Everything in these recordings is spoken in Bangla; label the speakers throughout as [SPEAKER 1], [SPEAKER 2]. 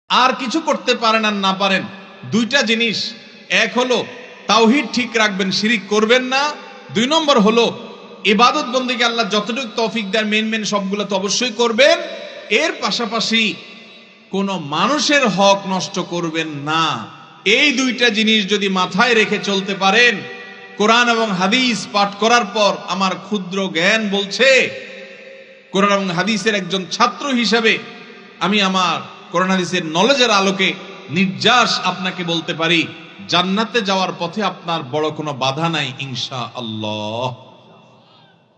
[SPEAKER 1] আর কিছু করতে পারেন আর না পারেন, দুইটা জিনিস, এক হলো তাওহীদ ঠিক রাখবেন, শিরিক করবেন না। 2 নম্বর হলো ইবাদত বন্দেগী আল্লাহ যতটুকু তৌফিক দেন মেন সবগুলো তো অবশ্যই করবেন। এর পাশাপাশি কোন মানুষের হক নষ্ট করবেন না। এই দুইটা জিনিস যদি মাথায় রেখে চলতে পারেন, কোরআন এবং হাদিস পাঠ করার পর আমার ক্ষুদ্র জ্ঞান বলছে, কোরআন এবং হাদিসের একজন ছাত্র হিসাবে আমি আমার কোরআন হাদিসের নলেজের আলোকে নির্যাস আপনাকে বলতে পারি, জান্নাতে যাওয়ার পথে আপনার বড় কোনো বাধা নাই ইনশাআল্লাহ।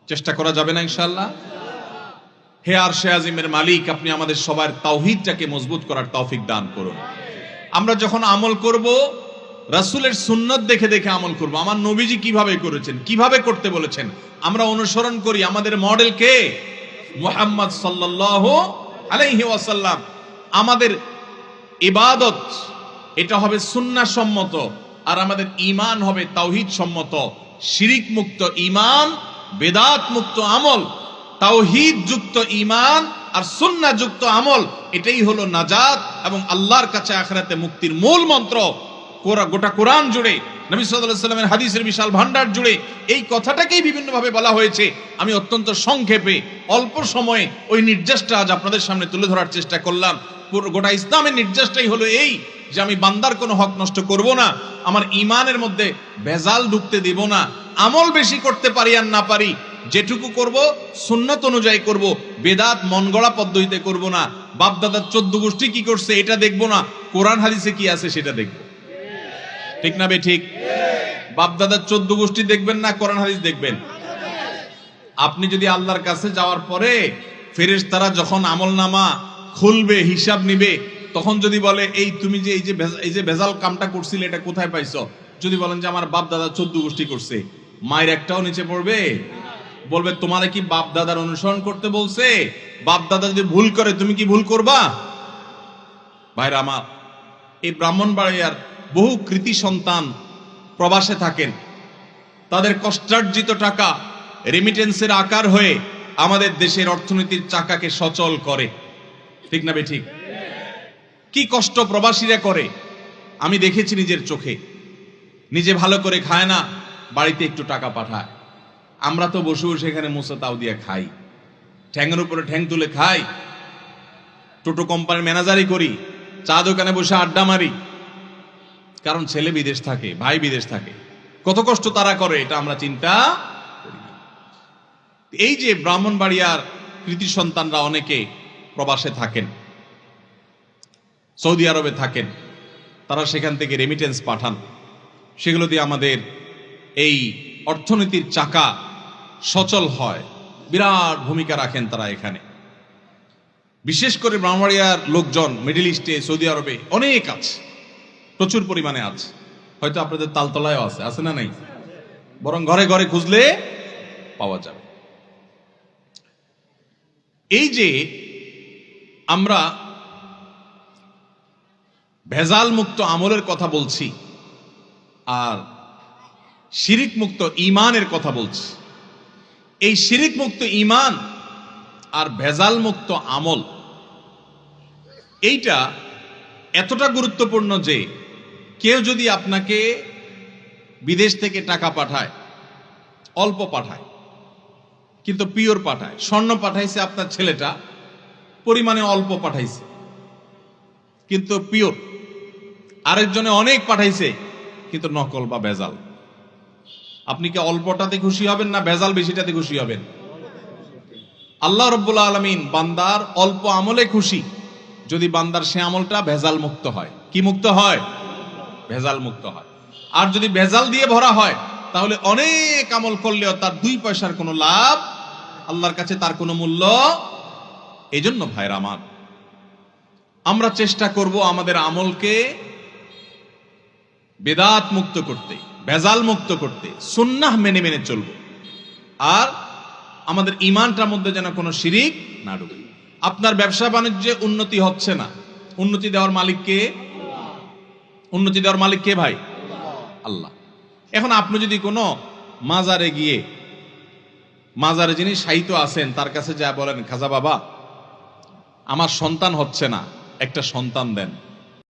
[SPEAKER 1] চেষ্টা করা যাবে না ইনশাআল্লাহ? হে আরশে আজিমের মালিক, আপনি আমাদের সবার তাওহীদটাকে মজবুত করার তৌফিক দান করুন। আমরা যখন আমল করব, রাসূলের সুন্নাত দেখে দেখে আমল করব। আমার নবীজি কিভাবে করেছেন, কিভাবে করতে বলেছেন, আমরা অনুসরণ করি। আমাদের মডেল কে? মুহাম্মদ সাল্লাল্লাহু আলাইহি ওয়াসাল্লাম। আমাদের ইবাদত এটা হবে সুন্নাহ সম্মত, আর আমাদের ঈমান হবে তাওহীদ সম্মত। শিরিক মুক্ত ঈমান, বেদাত মুক্ত আমল, তাওহীদ যুক্ত ঈমান আর সুন্নাহ যুক্ত আমল, এটাই হলো নাজাত এবং আল্লাহর কাছে আখিরাতে মুক্তির মূল মন্ত্র। গোটা কোরআন জুড়ে, নবী সাল্লাল্লাহু আলাইহি ওয়াসাল্লামের হাদিসের বিশাল ভান্ডার জুড়ে এই কথাটাকেই বিভিন্নভাবে বলা হয়েছে। আমি অত্যন্ত সংক্ষেপে অল্প সময়ে ওই নির্দেশটা আজ আপনাদের সামনে তুলে ধরার চেষ্টা করলাম। পুরো গোটা ইসলামের নির্দেশটাই হলো এই যে আমি বান্দার কোনো হক নষ্ট করব না, আমার ঈমানের মধ্যে ভেজাল ঢুকতে দেব না। আমল বেশি করতে পারি আর না পারি, যেটুকু করব সুন্নাত অনুযায়ী করব, বেদাত মন গড়া পদ্ধতিতে করব না। বাপ দাদার 14 গোষ্ঠী কি করছে এটা দেখব না, কোরআন হাদিসে কি আছে সেটা দেখব। ঠিক না বে ঠিক? বাপ দাদার 14 গোষ্ঠী দেখবেন না, কোরআন হাদিস দেখবেন। আপনি যদি আল্লাহর কাছে যাওয়ার পরে ফেরেশতারা যখন আমলনামা খুলবে, হিসাব নিবে, তখন যদি বলে এই তুমি যে এই যে ভেজাল কামটা করছিলে এটা কোথায় পাইছো, যদি বলেন যে আমার বাপ দাদা 14 গোষ্ঠী করছে, মায়ের একটাও নিচে পড়বে? বলবে তোমারে কি বাপ দাদার অনুসরণ করতে বলছে? বাপ দাদা যদি ভুল করে তুমি কি ভুল করবা? ভাইরা আমার, এই ব্রাহ্মণবাড়িয়ার বহু কৃতি সন্তান প্রবাসে থাকেন, তাদের কষ্টার্জিত টাকা রেমিটেন্সের আকার হয়ে আমাদের দেশের অর্থনীতির চাকাকে সচল করে। ঠিক না বে ঠিক? কি কষ্ট প্রবাসীরা করে আমি দেখেছি নিজের চোখে। নিজে ভালো করে খায় না, বাড়িতে একটু টাকা পাঠায়। আমরা তো বসে বসে এখানে মুসা তাও দিয়ে খাই, ঠ্যাংয়ের উপরে ঠ্যাং তুলে খাই, টোটো কোম্পানির ম্যানেজারই করি, চা দোকানে বসে আড্ডা মারি, কারণ ছেলে বিদেশ থাকে, ভাই বিদেশ থাকে। কত কষ্ট তারা করে এটা আমরা চিন্তা করি না। এই যে ব্রাহ্মণবাড়িয়ার কৃতি সন্তানরা অনেকে প্রবাসে থাকেন, সৌদি আরবে থাকেন, তারা সেখান থেকে রেমিটেন্স পাঠান, সেগুলো দিয়ে আমাদের এই অর্থনীতির চাকা সচল হয়, বিরাট ভূমিকা রাখেন তারা এখানে। বিশেষ করে ব্রাহ্মণবাড়িয়ার লোকজন মিডল ইস্টে, সৌদি আরবে অনেক আছে, প্রচুর পরিমাণে আছে। হয়তো আপনাদের তালতলায়ও আছে, আছে না নাই? বরং ঘরে ঘরে খুঁজলে পাওয়া যাবে। এই যে আমরা ভেজাল মুক্ত আমলের কথা বলছি আর শিরিক মুক্ত ঈমানের কথা বলছি, এই শিরিক মুক্ত ঈমান আর ভেজাল মুক্ত আমল এইটা এতটা গুরুত্বপূর্ণ যে কেউ যদি আপনাকে বিদেশ থেকে টাকা পাঠায়, অল্প পাঠায় কিন্তু পিওর পাঠায়, স্বর্ণ পাঠাইছে আপনার ছেলেটা, পরিমাণে অল্প পাঠাইছে কিন্তু পিওর, আরেকজনে অনেক পাঠাইছে কিন্তু নকল বা ভেজাল, আপনি কি অল্পটাতে খুশি হবেন না ভেজাল বেশিটাতে খুশি হবেন? আল্লাহ রাব্বুল আলামিন বান্দার অল্প আমলে খুশি যদি বান্দার সে আমলটা ভেজাল মুক্ত হয়। কি মুক্ত হয়? ভেজাল মুক্ত হয়। আর যদি ভেজাল দিয়ে ভরা হয় তাহলে অনেক আমল করলেও তার 2 পয়সার কোনো লাভ, আল্লাহর কাছে তার কোনো মূল্য। এই জন্য ভাইরা আমার, আমরা চেষ্টা করব আমাদের আমলকে বেদাত মুক্ত করতে, ভেজাল মুক্ত করতে, সুন্নাহ মেনে মেনে চলব, আর আমাদের ঈমানটার মধ্যে যেন কোনো শিরিক না ঢুকে। আপনার ব্যবসা বাণিজ্যে উন্নতি হচ্ছে না, উন্নতি দেওয়ার মালিক কে? উন্নতি দেওয়ার মালিক কে ভাই? আল্লাহ। এখন আপনি যদি কোনো মাজারে গিয়ে, মাজারে যিনি শায়িত আছেন তার কাছে যা বলেন, খাজা বাবা আমার সন্তান হচ্ছে না, একটা সন্তান দেন।